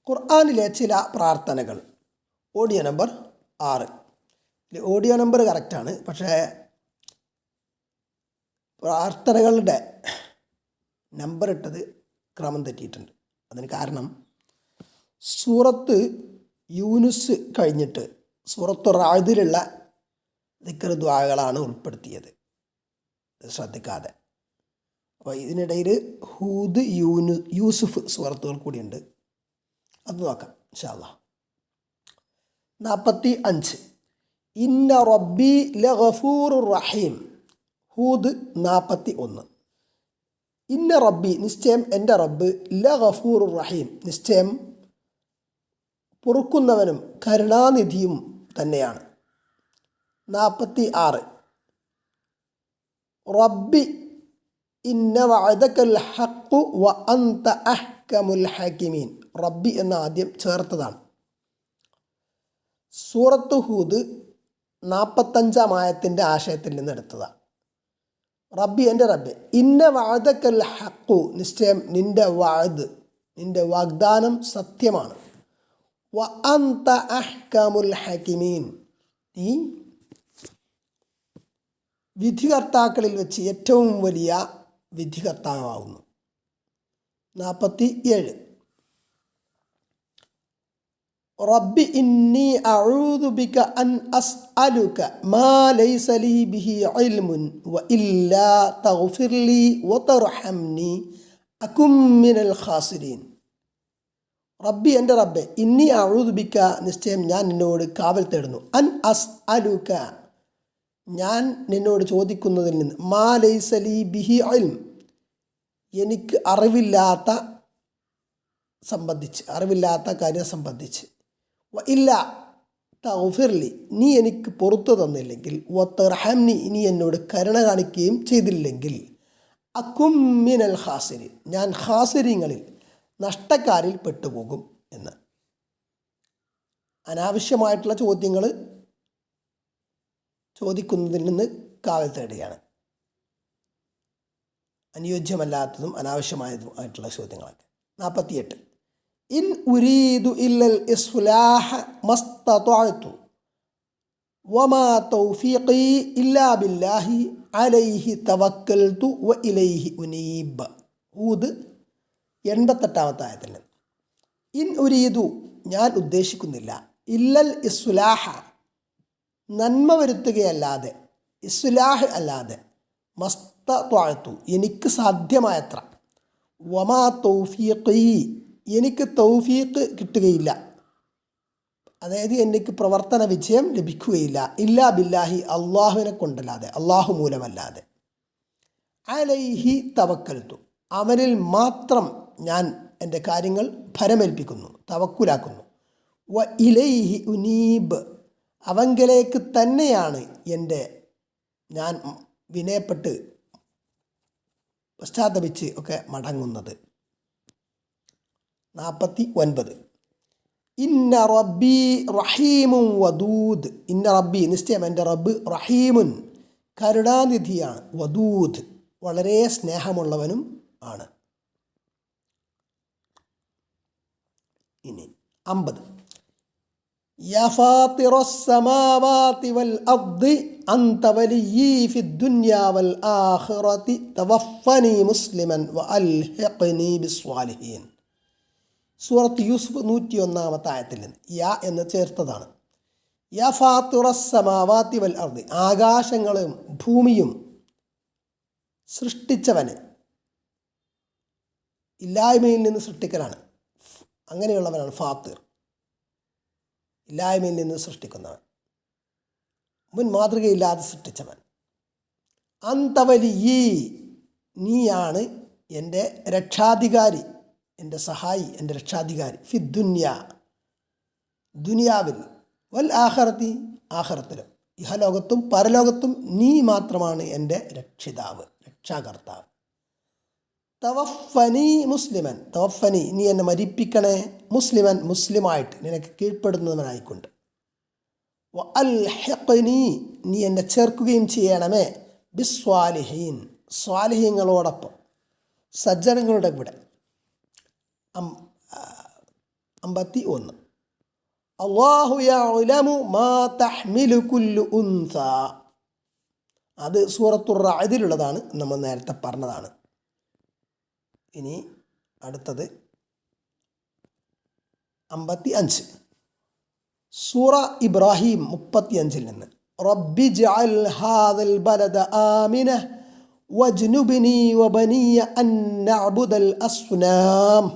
ഖുർആനിലെ ചില പ്രാർത്ഥനകൾ. Audio number 6. ഓഡിയോ നമ്പർ കറക്റ്റാണ്, പക്ഷേ പ്രാർത്ഥനകളുടെ നമ്പർ ഇട്ടത് ക്രമം തെറ്റിയിട്ടുണ്ട്. അതിന് കാരണം സൂറത്ത് യൂനുസ് കഴിഞ്ഞിട്ട് സൂറത്ത് റാദിലുള്ള ദിക്ർ ദുആകളാണ് ഉൾപ്പെടുത്തിയത്, ശ്രദ്ധിക്കാതെ. അപ്പോൾ ഇതിനിടയിൽ ഹൂദ്, യൂസുഫ് സൂറത്തുകൾ കൂടിയുണ്ട്. അത് നോക്കാം ഇൻഷാ അല്ലാഹ്. 45 ഇന്ന റബ്ബി ലഗഫൂറുർ റഹീം. ഹൂദ് 41. ഇന്ന റബ്ബി നിശ്ചയം എൻ്റെ റബ്ബ്, ലഗഫൂറുർ റഹീം നിശ്ചയം പൊറുക്കുന്നവനും കരുണാനിധിയും തന്നെയാണ്. 46 റബ്ബി ഇന്ന വഅദകൽ ഹഖ് വ അൻത അഹ്കമുൽ ഹകീമീൻ. റബ്ബി എന്ന ആദ്യം ചേർത്തതാണ്. സൂറത്ത് ഹൂദ് 45 ആയത്തിൻ്റെ ആശയത്തിൽ നിന്ന് എടുത്തതാണ്. റബ്ബി എൻ്റെ റബ്ബെ, ഇന്ന വഅദകൽ ഹഖ് നിശ്ചയം നിൻ്റെ വഅദ്, നിൻ്റെ വാഗ്ദാനം സത്യമാണ്. വ അൻത അഹ്കമുൽ ഹകീമീൻ, നീ വിധികർത്താക്കളിൽ വെച്ച് ഏറ്റവും വലിയ വിധികർത്താവാകുന്നു. 47 റബ്ബി ഇന്നി അഊദു ബിക അൻ അസ്അലുക മാ ലൈസ ലീ ബിഹി ഇൽമുൻ വ ഇല്ലാ തഗ്ഫിർ ലീ വ തർഹംനി അകും മിനൽ ഖാസിരീൻ. റബ്ബി എൻ്റെ റബ്ബെ, ഇന്നി അഊദു ബിക നിശ്ചയം ഞാൻ നിന്നോട് കാവൽ തേടുന്നു, അൻ അസ്അലുക ഞാൻ നിന്നോട് ചോദിക്കുന്നതിൽ നിന്ന്, മാ ലൈസ ലീ ബിഹി ഇൽം എനിക്ക് അറിവില്ലാത്ത കാര്യം സംബന്ധിച്ച്, വ ഇല്ല തഗ്ഫിർലി നീ എനിക്ക് പുറത്തു തന്നില്ലെങ്കിൽ, വ തർഹംനി നീ എന്നോട് കരുണ കാണിക്കുകയും ചെയ്തില്ലെങ്കിൽ, അകും മിനൽ ഖാസിരീൻ ഞാൻ ഖാസിരീങ്ങളിൽ നഷ്ടക്കാരിൽ പെട്ടുപോകും എന്ന്. അനാവശ്യമായിട്ടുള്ള ചോദ്യങ്ങൾ ചോദിക്കുന്നതിൽ നിന്ന് കാവൽ തേടുകയാണ്. അനുയോജ്യമല്ലാത്തതും അനാവശ്യമായതുമായിട്ടുള്ള ചോദ്യങ്ങളൊക്കെ. 48 ഇൻ ഉരീദു ഇല്ലൽ ഇസ്ലാഹ മസ്തതഅതു വമാ തൗഫീഖി ഇല്ലാ ബില്ലാഹി അലൈഹി തവക്കൽതു വ ഇലൈഹി ഉനീബ്. ഹൂദ് 88 ആയത്തിൽ ഇൻ ഉരീദു ഞാൻ ഉദ്ദേശിക്കുന്നില്ല, ഇല്ലൽ ഇസ്ലാഹ നന്മ വരുത്തുകയല്ലാതെ, ഇസ്ലാഹ് അല്ലാതെ, മസ്തതഅതു എനിക്ക് സാധ്യമായത്ര, വമാ തൗഫീഖി എനിക്ക് തൗഫീഖ് കിട്ടുകയില്ല, അതായത് എനിക്ക് പ്രവർത്തന വിജയം ലഭിക്കുകയില്ല, ഇല്ലാ ബില്ലാഹി അള്ളാഹുവിനെ കൊണ്ടല്ലാതെ, അള്ളാഹു മൂലമല്ലാതെ, അലൈഹി തവക്കൽതു അവനിൽ മാത്രം ഞാൻ എൻ്റെ കാര്യങ്ങൾ ഭരമേൽപ്പിക്കുന്നു, തവക്കുലാക്കുന്നു, വ ഇലൈഹി ഉനീബ് അവങ്കലേക്ക് തന്നെയാണ് ഞാൻ വിനയപ്പെട്ട് പശ്ചാത്തപിച്ച് ഒക്കെ മടങ്ങുന്നത്. 49 ഇന്ന റബ്ബി റഹീമുൻ വദൂദ്. ഇന്ന റബ്ബി നിശ്ചയം എൻ്റെ റബ്ബ് റഹീമുൻ കരുണാനിധിയാണ്, വദൂദ് വളരെ സ്നേഹമുള്ളവനും ആണ്. ഇനി 50 യാ ഫാത്തിറസ് സമാവാതി വൽ അർദി അൻത വലിയ്യി ഫിദ് ദുനിയാ വൽ ആഖിറതി തവഫനി മുസ്ലിമൻ വ അൽഹിഖ്നി ബിസ്വാലിഹീൻ. സൂറത്ത് യൂസുഫ് 101 ആയത്തിൽ നിന്ന് യാ എന്ന് ചേർത്തതാണ്. യാ ഫാത്തിറസ് സമാവാതി വൽ അർദി ആകാശങ്ങളും ഭൂമിയും സൃഷ്ടിച്ചവന്, ഇല്ലായ്മയിൽ നിന്ന് സൃഷ്ടിക്കലാണ്, അങ്ങനെയുള്ളവനാണ് ഫാത്തിർ, ഇല്ലായ്മയിൽ നിന്ന് സൃഷ്ടിക്കുന്നവൻ, മുൻ മാതൃകയില്ലാതെ സൃഷ്ടിച്ചവൻ. അൻത വലിയ്യി നീയാണ് എൻ്റെ രക്ഷാധികാരി, എൻ്റെ സഹായി, എൻ്റെ രക്ഷാധികാരി, ഫിദ് ദുനിയ ദുനിയാവിൽ, വൽ ആഖിറതി ആഖിറത്തിലും, ഇഹലോകത്തും പരലോകത്തും നീ മാത്രമാണ് എൻ്റെ രക്ഷിതാവ്, രക്ഷാകർത്താവ്. തവഫനി മുസ്ലിമൻ തവഫനി നീ എന്നെ മരിപ്പിക്കണേ, മുസ്ലിമൻ മുസ്ലിമായിട്ട് നിനക്ക് കീഴ്പ്പെടുന്നവനായിക്കൊണ്ട്, വ അൽഹിഖ്നി നീ എന്നെ ചേർക്കുകയും ചെയ്യണമേ, ബിസ്വാലിഹീൻ സ്വാലിഹീങ്ങളോടൊപ്പം, സജ്ജനങ്ങളുടെ കൂടെ. 51. അല്ലാഹു യഅലമു മാ തഹ്മിലു കുല്ലു ഉൻസ. അത് സൂറത്തുർ റഅദിലുള്ളതാണ്, നമ്മൾ നേരത്തെ പറഞ്ഞതാണ്. ഇനി അടുത്തത് 55, സൂറ ഇബ്രാഹിം 35 നിന്ന്. റബ്ബി ജഅൽ ഹാദൽ ബലദ ആമിന വജ്നുബ്നി വബനിയ അൻ നഅ്ബുദൽ അസ്നാം.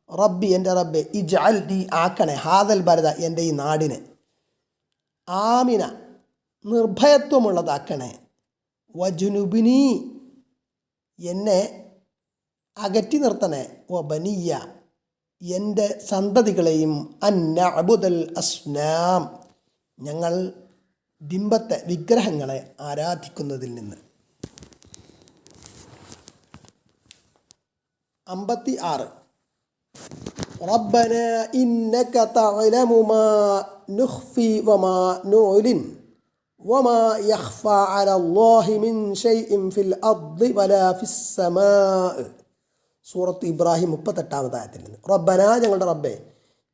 റബ്ബി, എൻ്റെ റബ്ബെ, ഇജ്അൽ, നീ ആക്കണേ, ഹാദൽ ബലദ, എൻ്റെ ഈ നാടിനെ, ആമിന, നിർഭയത്വമുള്ളതാക്കണേ, വജ്നുബ്നി, എന്നെ അകറ്റി നിർത്തണേ, വബനിയ, എൻ്റെ സന്തതികളെയും, അൻ നഅ്ബുദൽ അസ്നാം, ഞങ്ങൾ ബിംബത്തെ, വിഗ്രഹങ്ങളെ ആരാധിക്കുന്നതിൽ നിന്ന്. 56, റബ്ബനാ ഇന്നക തഅലമു മാ നുഖ്ഫി വമാ നുഅ്ലിൻ വമാ യഖ്ഫാ അലല്ലാഹി മിൻ ശൈഇൻ ഫിൽ അർദി വലാ ഫിസ് സമാഇ. സൂറത്ത് ഇബ്രാഹിം 38 ആയത്തിൽ നിന്ന്. റബ്ബനാ, ഞങ്ങളുടെ റബ്ബേ,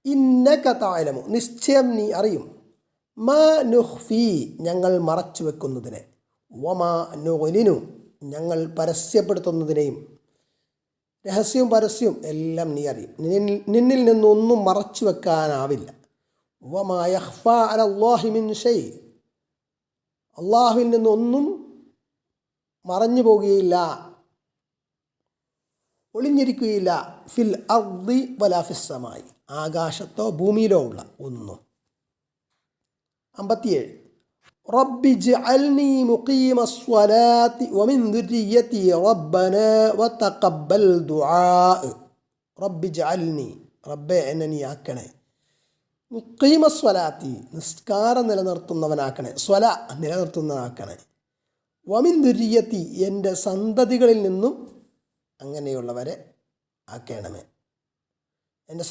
ഇന്നക തഅലമു, നിശ്ചയം നീ അറിയും, മാ നുഖ്ഫി, ഞങ്ങൾ മറച്ചു വെക്കുന്നതിനെ, വമാ നുഅ്ലിനു, ഞങ്ങൾ പരസ്യപ്പെടുത്തുന്നതിനെയും, രഹസ്യവും പരസ്യവും എല്ലാം നീ അറിയും. നിന്നിൽ നിന്നൊന്നും മറച്ചു വെക്കാനാവില്ല. വമാ യഖ്ഫാ അലല്ലാഹി മിൻ ഷൈ, അള്ളാഹുവിൽ നിന്നൊന്നും മറഞ്ഞു പോകുകയില്ല, ഒളിഞ്ഞിരിക്കുകയില്ല, ഫിൽ അർദി വലാ ഫിസ് സമായി, ആകാശത്തോ ഭൂമിയിലോ ഉള്ള ഒന്നും. 57, റബ്ബി ജ്അൽനി മുഖീമസ്സലാത്തി വമിൻ ദുർരിയ്യതി റബ്ബനാ വതഖബ്ബൽ ദുആ. റബ്ബി ജ്അൽനി, റബ്ബേ, എന്നെ നീ ആക്കണേ, മുഖീമസ്സലാത്തി, നിസ്കാരം നിലനിർത്തുന്നവനാക്കണേ, സ്വല നിലനിർത്തുന്നവനാക്കണേ, വമിൻ ദുർരിയ്യതി, എൻ്റെ സന്തതികളിൽ നിന്നും അങ്ങനെയുള്ളവരെ ആക്കണമേ, എൻ്റെ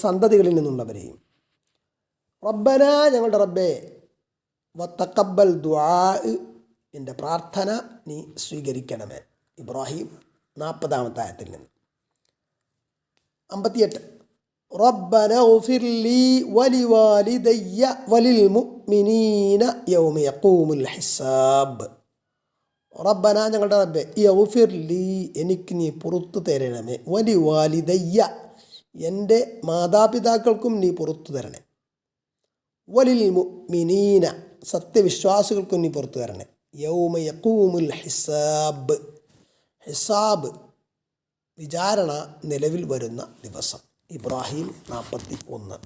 സന്തതികളിൽ നിന്നുള്ളവരെയും. റബ്ബനാ, ഞങ്ങളുടെ റബ്ബേ, വതഖബ്ബൽ ദുആ, എൻ്റെ പ്രാർത്ഥന നീ സ്വീകരിക്കണമേ. ഇബ്രാഹിം 40 ആയത്തിൽ നിന്ന്. 58, റബ്ബനാ ഗ്ഫിർ ലീ വലിവാലിദയ്യ വലിൽ മുഅ്മിനീന യൗമ യഖൂമുൽ ഹിസാബ്. റബ്ബന, ഞങ്ങളുടെ റബ്ബെ, യഗ്ഫിർ ലീ, എനിക്ക് നീ പുറത്തു തരണമേ, വലിവാലിദയ്യ, എൻ്റെ മാതാപിതാക്കൾക്കും നീ പുറത്തു തരണേ, വലിൽ മുഅ്മിനീന, സത്യവിശ്വാസികൾക്കും നീ പുറത്തു തരണേ, യൗമ യഖൂമുൽ ഹിസാബ്, ഹിസാബ്, വിചാരണ നിലവിൽ വരുന്ന ദിവസം. ഇബ്രാഹിം 41.